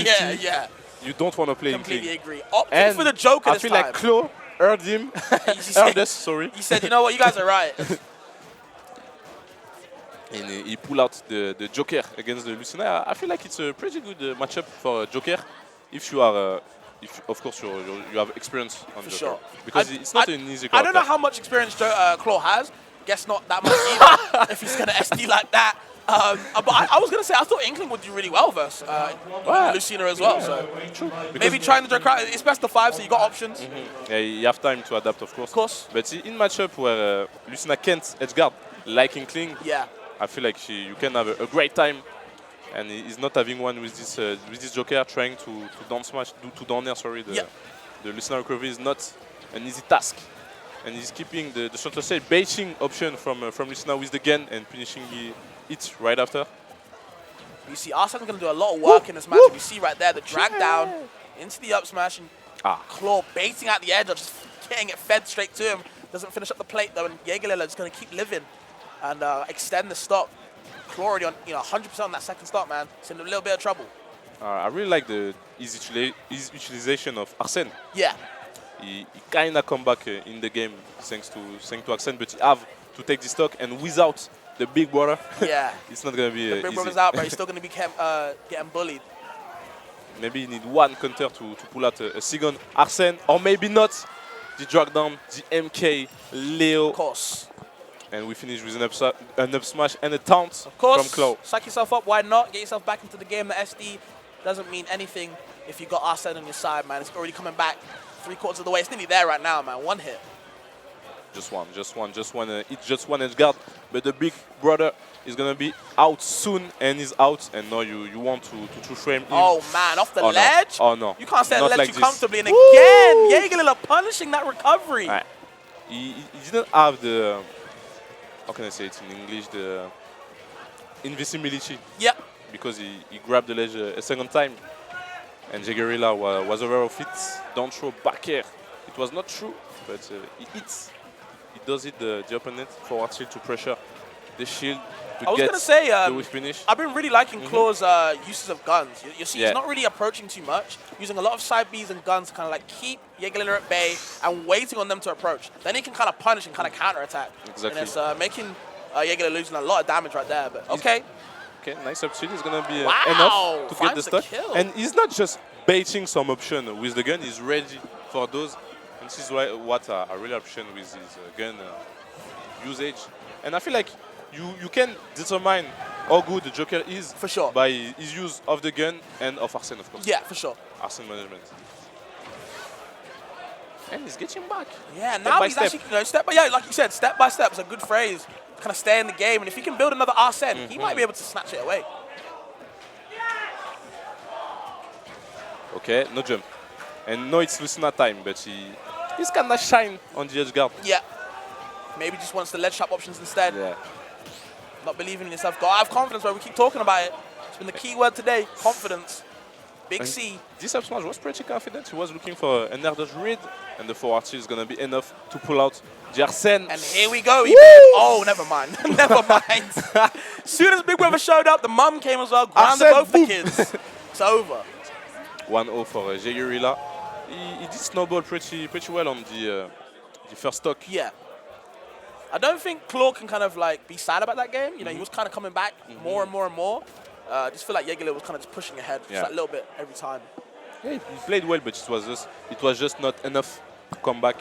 Yeah, yeah. You don't want to play Completely Inkling. agree. Opting for the Joker I this feel time. like Claw heard him. Heard us, sorry. He said, you know what, you guys are right. And he pulled out the Joker against the Lucina. I feel like it's a pretty good matchup for Joker if you are, if of course you have experience on For Joker. sure. Because it's not an easy character. I don't know how much experience Claw has. Guess not that much either if he's going to SD like that. But I was going to say, I thought Inkling would do really well versus Lucina as well. So maybe trying the Joker out. It's best of 5, so you got options. Yeah, you have time to adapt, of course. But in matchup where Lucina can't edgeguard like Inkling, I feel like you can have a great time. And he's not having one with this Joker trying to down smash, to down air, sorry. The Lucina recovery is not an easy task. And he's keeping the center stage baiting option from Lucina with the gun and finishing it right after. You see, Arsenal's going to do a lot of work in this match. You see right there the drag down into the up smash and Claw baiting at the edge, or just getting it fed straight to him. Doesn't finish up the plate though, and Jegerlilla is going to keep living and extend the stock. Claw already on 100% on that second stock, man. It's in a little bit of trouble. I really like the easy utilization of Arsene. Yeah. He kind of come back in the game thanks to Arsene, but he have to take the stock, and without the big brother, it's not going to be the big easy. brother's out, but he's still going to be getting bullied. Maybe you need one counter to pull out a second Arsene, or maybe not. The drag down, the MK, Leo. Of course. And we finish with an up smash and a taunt from Claw. Psych yourself up, why not? Get yourself back into the game. The SD doesn't mean anything if you got Arsene on your side, man. It's already coming back 3/4 of the way. It's nearly there right now, man. One hit. Just one. It's just one edge guard. But the big brother is going to be out soon, and he's out. And now you want to frame him. Oh, man, off the ledge? Oh, no. You can't stay on the ledge like too comfortably. And again, Jegerlilla punishing that recovery. Right. He didn't have the, how can I say it in English, the invisibility. Yeah. Because he grabbed the ledge a second time. And Jegerlilla was aware of it. Don't throw back air. It was not true, but he hits. He does it the opponent forward shield to pressure the shield to get the whiff finish. I've been really liking Claw's uses of guns. You see, he's not really approaching too much, using a lot of side Bs and guns to kind of like keep Jegerlilla at bay and waiting on them to approach. Then he can kind of punish and kind of counter attack. Exactly. And it's making Jegerlilla losing a lot of damage right there. But okay. Okay, nice up shield is going to be enough to get the stock. And he's not just baiting some option with the gun, he's ready for those. And this is what I really appreciate with his gun usage. And I feel like you can determine how good the Joker is by his use of the gun and of Arsene, of course. Yeah, for sure. Arsene management. And he's getting back. Yeah, now he's actually, like you said, step by step is a good phrase. Kind of stay in the game, and if he can build another Arsene, he might be able to snatch it away. Okay, no jump. And no, it's Lucina time, but he's kind of shine on the edge guard. Yeah. Maybe just wants the ledge trap options instead. Yeah. Not believing in yourself. Gotta have confidence, bro. We keep talking about it. It's been the key word today. Confidence. Big C. This up smash was pretty confident. He was looking for an air dodge read, and the forward shield is going to be enough to pull out the Arsene. And here we go. Oh, never mind. Never mind. As soon as Big Brother showed up, the mum came as well. Grounded both the kids. It's over. 1-0 for Jegerlilla. He did snowball pretty well on the first stock. Yeah. I don't think Claw can kind of like be sad about that game. You know, he was kind of coming back more and more and more. I just feel like Jegerlilla was kind of just pushing ahead just a little bit every time. Yeah, he played well, but it was just not enough to come back.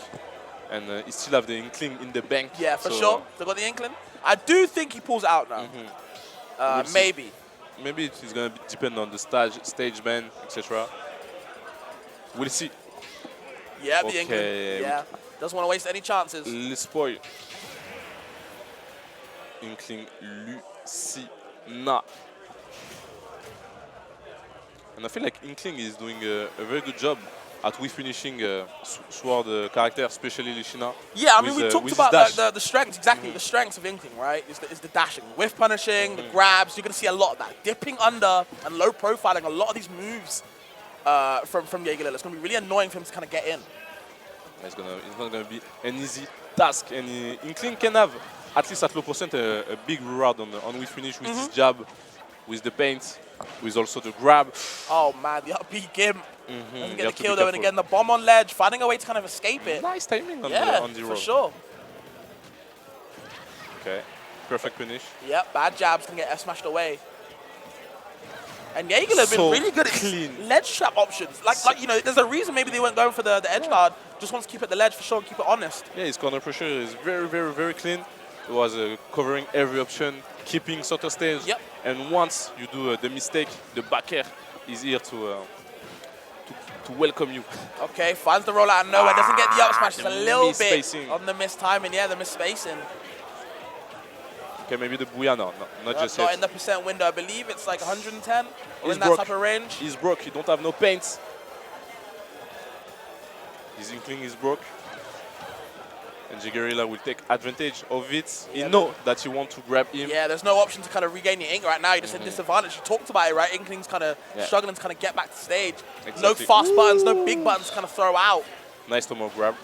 And he still have the Inkling in the bank. Yeah, for sure. They got the Inkling. I do think he pulls it out now. Maybe. Maybe it's going to depend on the stage ban, etc. We'll see. Yeah, the Inkling. Yeah. Doesn't want to waste any chances. Le spoil. Inkling Lucina. And I feel like Inkling is doing a very good job at finishing sword character, especially Lucina. Yeah, I mean, we talked about the strengths, exactly. The strengths of Inkling, right, is the dashing. Whiff punishing, the grabs, you're going to see a lot of that. Dipping under and low profiling, a lot of these moves from Jegerlilla. It's going to be really annoying for him to kind of get in. It's not going to be an easy task. And Inkling can have, at least at low percent, a big reward on whiff finish with his jab, with the paint. with also the grab. Oh man, the up B Gimp. Doesn't get the kill though, and again the bomb on ledge, finding a way to kind of escape it. Nice timing on the roll. For sure. Okay, perfect finish. Yep, bad jabs can get F smashed away. And Jegerlilla have been really good at ledge trap options. Like you know, there's a reason maybe they weren't going for the edge guard. Just wants to keep it the ledge for sure, keep it honest. Yeah, his corner pressure is very, very, very clean. He was covering every option, keeping sort of stage. Yep. And once you do the mistake, the back air is here to welcome you. Okay, finds the roll out of nowhere, doesn't get the up smash, just a little bit spacing. on the missed timing. Yeah, the missed spacing. Okay, maybe the Booyah, no, not just yet. Not in the percent window, I believe it's like 110 or in that broke. type of range. He's broke, he don't have no paints. His Inkling is broke. And Jegerlilla will take advantage of it. He knows that you want to grab him. Yeah, there's no option to kind of regain your ink right now. You're just at disadvantage. You talked about it, right? Inkling's kind of struggling to kind of get back to stage. Exactly. No fast buttons, no big buttons to kind of throw out. Nice Tomo grab.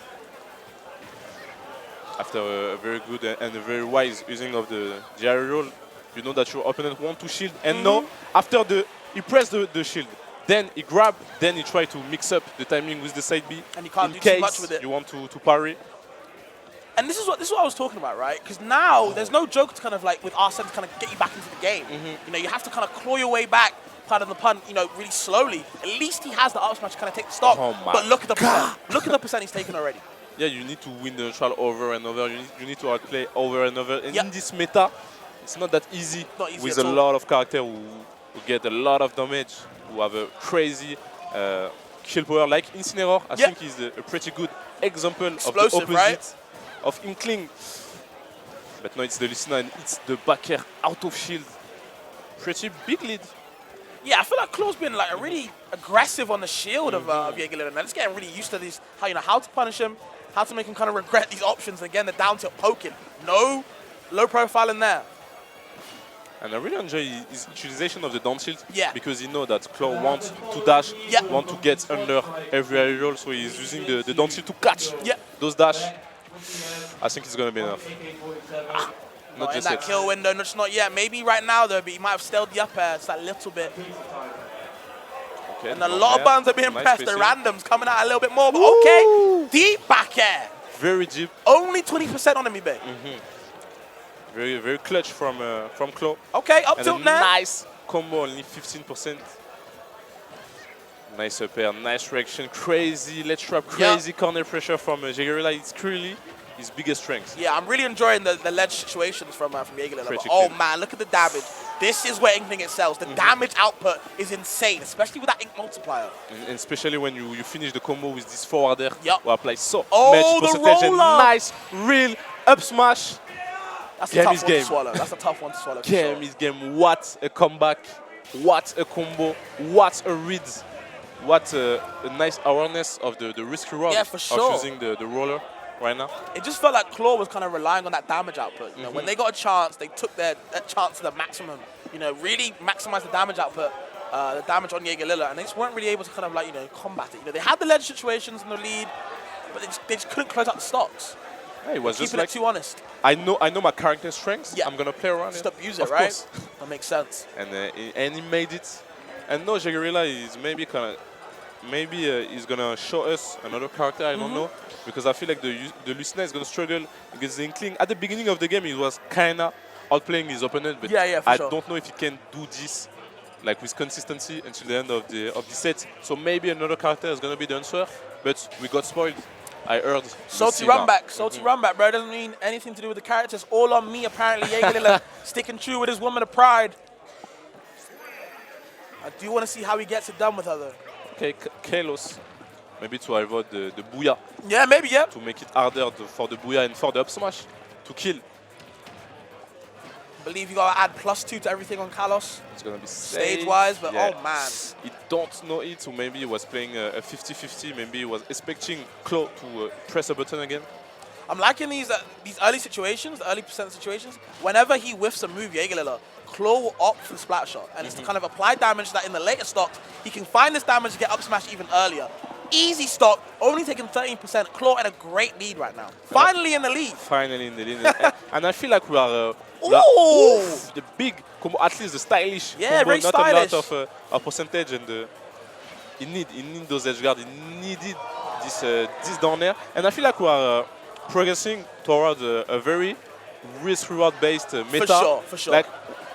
After a very good and a very wise using of the GR roll, you know that your opponent wants to shield. And now, after he pressed the shield, then he grabbed, then he tried to mix up the timing with the side B. And you can't do too much with it. You want to parry. And this is what I was talking about, right? Because now there's no joke to kind of like with Arsene to kind of get you back into the game. You know, you have to kind of claw your way back, pardon the pun, you know, really slowly. At least he has the up smash to kind of take the stock. Oh my but look at the percent. Look at the percent he's taken already. Yeah, you need to win the neutral over and over. You need to outplay over and over. And in this meta, it's not that easy. Not easy with a lot of characters who get a lot of damage, who have a crazy kill power, like Incineroar. I think he's a pretty good example of the opposite of Inkling. But now it's the Lucina and it's the back air out of shield. Pretty big lead. Yeah, I feel like Claw's been like really aggressive on the shield of Jegerlilla. Now, just getting really used to this, how to punish him, how to make him kind of regret these options. And again, the down tilt poking. No low profile in there. And I really enjoy his utilization of the down tilt because he knows that Claw wants to dash, wants to get under every aerial roll, so he's using the down tilt to catch those dash. I think it's going to be enough. Not in that kill window, just not yet. Maybe right now though, but he might have stalled the up air just a little bit. Okay, and a lot of buttons are being pressed. The randoms coming out a little bit more, but okay. Deep back air. Very deep. Only 20% on him, babe. Very, very clutch from Claw. Okay, up tilt now. Nice combo, only 15%. Nice up air, nice reaction, crazy ledge trap, crazy corner pressure from Jegerlilla. It's clearly his biggest strength. Yeah, I'm really enjoying the ledge situations from Jegerlilla. Oh man, look at the damage. This is where Inkling excels. The damage output is insane, especially with that ink multiplier. And especially when you finish the combo with this forward air, who applies so much percentage and nice real up smash. That's a tough one to swallow. That's a tough one to swallow. Game is game. What a comeback. What a combo. What a read. What a nice awareness of the risky run of using the roller right now. It just felt like Claw was kind of relying on that damage output. You know, when they got a chance, they took that chance to the maximum. You know, really maximize the damage output, the damage on Jegerlilla, and they just weren't really able to kind of like, you know, combat it. You know, they had the ledge situations in the lead, but they just couldn't close out the stocks. Hey, it was just like, too honest. I know my character strengths. I'm gonna play around just abuse it, right? Course. That makes sense. And he made it. And no, Jegerlilla is maybe kind of. Maybe he's going to show us another character, I don't know. Because I feel like the Lucina is going to struggle against the Inkling. At the beginning of the game, he was kind of outplaying his opponent. But I don't know if he can do this like with consistency until the end of the set. So maybe another character is going to be the answer. But we got spoiled. I heard. Salty run back, bro. It doesn't mean anything to do with the characters. All on me, apparently. Jegerlilla sticking true with his woman of pride. I do want to see how he gets it done with her, though. Okay, Kalos, maybe to avoid the Booyah. Yeah, maybe, To make it harder for the Booyah and for the up smash to kill. I believe you got to add +2 to everything on Kalos. It's going to be stage-wise, but oh man. He don't know it, so maybe he was playing a 50-50. Maybe he was expecting Claw to press a button again. I'm liking these early situations, the early percent situations. Whenever he whiffs a move, Jegerlilla, Claw will opt for the splat shot, and it's to kind of apply damage that in the later stocks, he can find this damage to get up smash even earlier. Easy stock, only taking 13%. Claw in a great lead right now. Finally in the lead. Finally in the lead. And I feel like we are The big combo, at least the stylish combo, very not stylish. a lot of percentage, and he need those edge guard. He needed this down air, and I feel like we are progressing towards a very risk-reward based meta. For sure. Like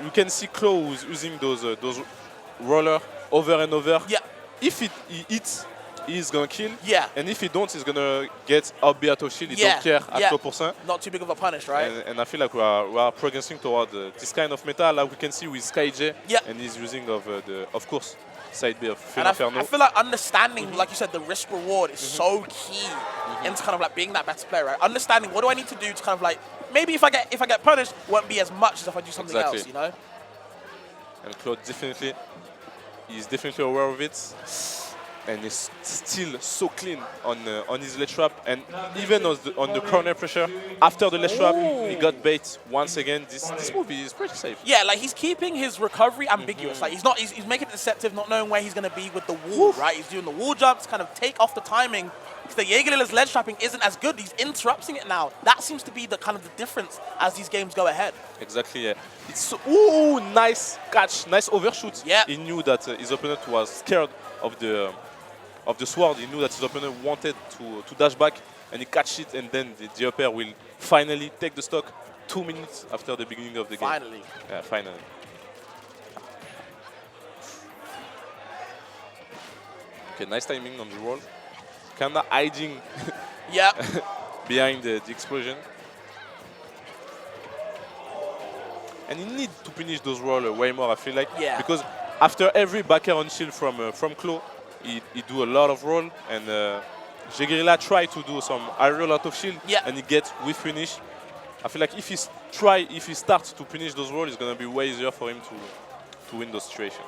you can see Claw who's using those roller over and over. Yeah. If he hits, he's gonna kill. Yeah. And if he don't, he's gonna get up B auto shield. He don't care at 4%. Not too big of a punish, right? And I feel like we are progressing toward this kind of meta, like we can see with Sky J. Yeah. And he's using of course, side B of I Inferno. feel like understanding, like you said, the risk reward is so key into kind of like being that better player, right? Understanding what do I need to do to kind of like maybe if I get punished, won't be as much as if I do something else, you know? And Claude he's definitely aware of it, and he's still so clean on his ledge trap, and even on the corner pressure after the ledge trap, he got bait once again. This move is pretty safe. Yeah, like he's keeping his recovery ambiguous. Like he's making it deceptive, not knowing where he's going to be with the wall, right? He's doing the wall jumps, kind of take off the timing. The Jegerlilla's ledge trapping isn't as good. He's interrupting it now. That seems to be the kind of the difference as these games go ahead. Exactly. Yeah. It's so, nice catch, nice overshoot. Yeah. He knew that his opponent was scared of the sword. He knew that his opponent wanted to dash back, and he catch it, and then the upper will finally take the stock 2 minutes after the beginning of the game. Finally. Yeah, finally. Okay, nice timing on the roll. Kinda hiding behind the explosion. And he needs to finish those rolls way more, I feel like. Yeah. Because after every backer on shield from Claw, he do a lot of roll, and Jegerlilla try to do some aerial out of shield, and he gets with finish. I feel like if he starts to finish those rolls, it's gonna be way easier for him to win those situations.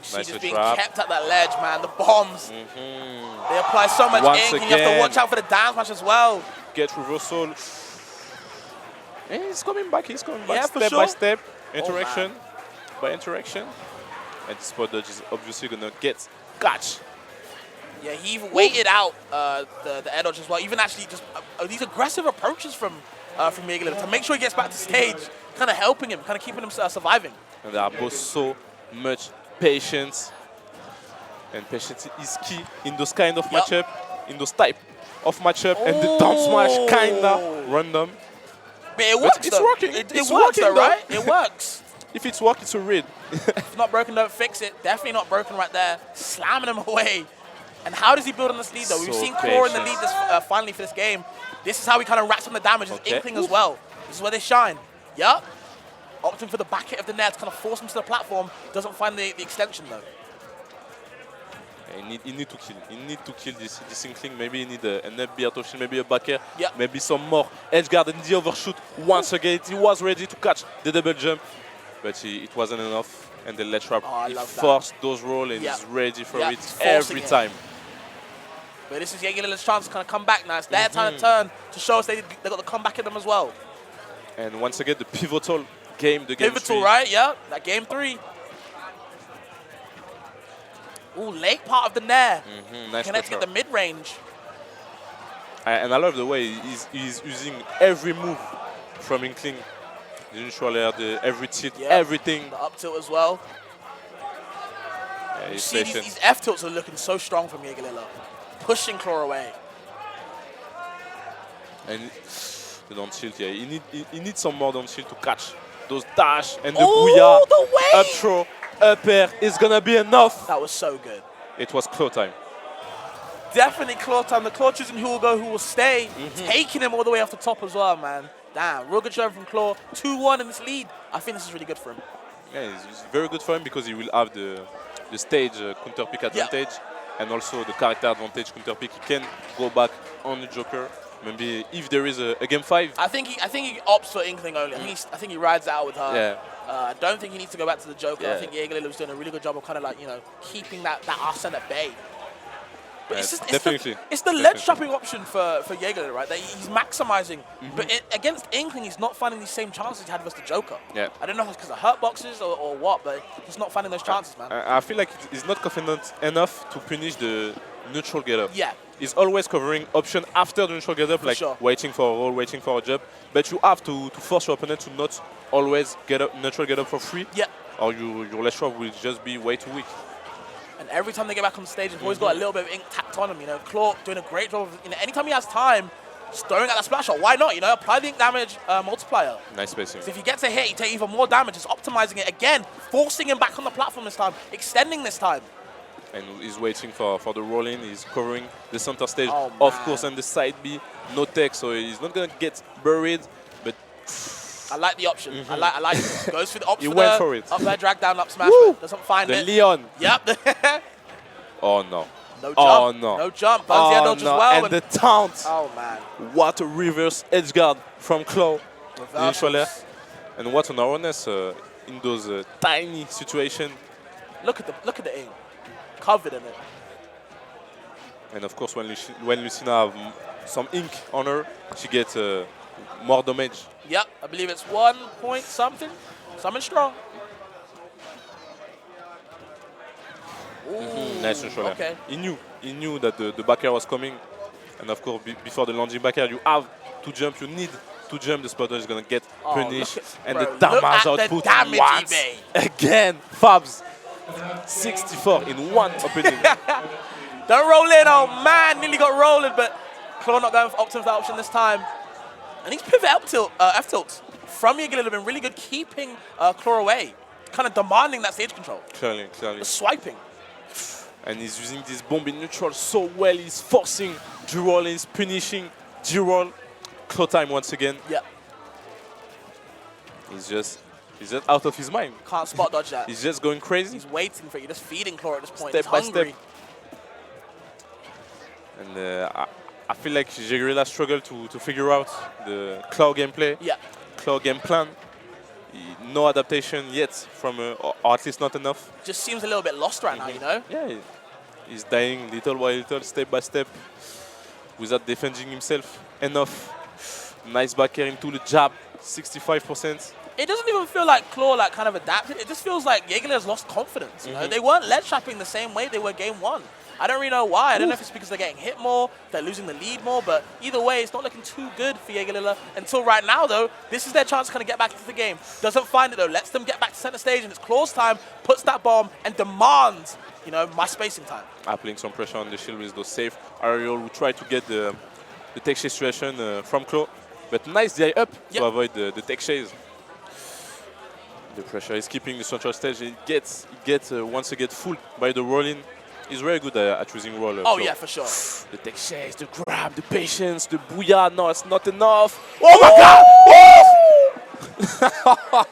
She's just being kept at that ledge, man. The bombs. They apply so much ink, and you have to watch out for the down smash as well. Get reversal. And he's coming back, step sure. by step, interaction by interaction. And this spot dodge is obviously gonna get catch. Yeah, he even waited out the air dodge as well. Even actually just these aggressive approaches from Jegerlilla to make sure he gets back to stage, kind of helping him, kind of keeping him surviving. And they are both so much patience, and patience is key in those kind of matchup, in those type of matchup, and the down smash kinda random. But it works. It's working. It works, though, right? It works. If it's working, it's a read. If not broken, don't fix it. Definitely not broken right there. Slamming him away. And how does he build on this lead, though? We've seen Claw in the lead finally for this game. This is how he kind of racks on the damage. His Inkling as well. This is where they shine. Yup. Opting for the back hit of the net to kind of force him to the platform. Doesn't find the extension, though. Yeah, he need to kill. He need to kill this Inkling. Maybe he need an up B auto shield, maybe a back air, maybe some more edge guard, and the overshoot. Once again, he was ready to catch the double jump, but it wasn't enough. And the ledge trap, he forced those rolls, and he's ready for it every time. But this is Jegerlilla's chance to kind of come back now. It's their time to turn to show us they got the comeback in them as well. And once again, the pivotal game, the game pivotal, 3. right? Yeah, that game 3. Ooh, late part of the nair. Nice connecting at the mid-range. And I love the way he's using every move from Inkling. The neutral air, every tilt, everything. The up tilt as well. Yeah, you see these F tilts are looking so strong from Jegerlilla. Pushing Claw away. And the down tilt, he needs some more down tilt to catch those dash and the booyah. The way! Up throw, up air is gonna be enough. That was so good. It was Claw time. Definitely Claw time. The Claw choosing who will go, who will stay. Taking him all the way off the top as well, man. Damn, real good showing from Claw. 2-1 in this lead. I think this is really good for him. Yeah, it's very good for him because he will have the stage counter pick advantage and also the character advantage counter pick. He can go back on the Joker. Maybe if there is a game 5. I think he opts for Inkling only. I think he rides out with her. Yeah. I don't think he needs to go back to the Joker. I think Jegerlilla was doing a really good job of kind of like, keeping that Arsene at bay. But it's the ledge trapping option for Jegerlilla, right? That he's maximizing. But against Inkling, he's not finding these same chances he had versus the Joker. Yeah. I don't know if it's because of hurt boxes or what, but he's not finding those chances, man. I feel like he's not confident enough to finish the neutral getter. Yeah. is always covering option after the neutral get up, like waiting for a roll, waiting for a jump. But you have to force your opponent to not always get up, neutral get up for free. Yeah. Or your left shot will just be way too weak. And every time they get back on stage, they've always got a little bit of ink tacked on them. You know, Claw doing a great job of, anytime he has time, just throwing at that splash shot. Why not? Apply the ink damage multiplier. Nice spacing. So if he gets a hit, you take even more damage. Just optimizing it again, forcing him back on the platform this time, extending this time. And he's waiting for the roll-in. He's covering the center stage, of course, and the side B. No tech, so he's not going to get buried. But I like the option. I like it. Goes for the option. He went for it. Up there, drag down, up smash. Doesn't find it. The Leon. Yep. Oh, no. No jump. Oh, no. No jump. Burns the edge as well. And the taunt. Oh, man. What a reverse edge guard from Claw. And what an awareness in those tiny situations. Look at the ink. Covered in it. And of course, when Lucina have some ink on her, she gets more damage. Yep, I believe it's 1 point something. Something strong. Nice neutral. Okay. He knew that the back air was coming. And of course, before the lunging back air, you have to jump. You need to jump. The spotter is going to get punished. And the damage output once again. Fabs. 64 in one opening. Don't roll in. Oh, man. Nearly got rolled, but Claw not going for option for that option this time. And these pivot F-tilts from Jegerlilla have been really good, keeping Claw away. Kind of demanding that stage control. Clearly. The swiping. And he's using this bomb in neutral so well. He's forcing G-roll, he's punishing G-roll. Claw time once again. Yeah. He's just out of his mind. Can't spot dodge that. He's just going crazy. He's waiting for you. Just feeding Claw at this point. Step He's by hungry. step. And I feel like Jegerlilla struggled to figure out the Claw gameplay. Yeah. Claw game plan. No adaptation yet from, or at least not enough. Just seems a little bit lost right now, Yeah, he's dying little by little, step by step, without defending himself enough. Nice back air into the jab, 65%. It doesn't even feel like Claw kind of adapted. It just feels like Jegerlilla has lost confidence. You know? They weren't ledge trapping the same way they were game one. I don't really know why. I don't know if it's because they're getting hit more, they're losing the lead more, but either way, it's not looking too good for Jegerlilla. Until right now, though, this is their chance to kind of get back into the game. Doesn't find it, though. Lets them get back to center stage, and it's Claw's time, puts that bomb, and demands, my spacing time. Applying some pressure on the shield with those safe aerial. We try to get the tech chase situation from Claw, but nice DI up to avoid the tech chase. The pressure is keeping the central stage. It gets once again fooled by the rolling. He's very good at choosing roller. Oh, yeah, for sure. The tech chase, the grab, the patience, the booyah. No, it's not enough. Oh, my God!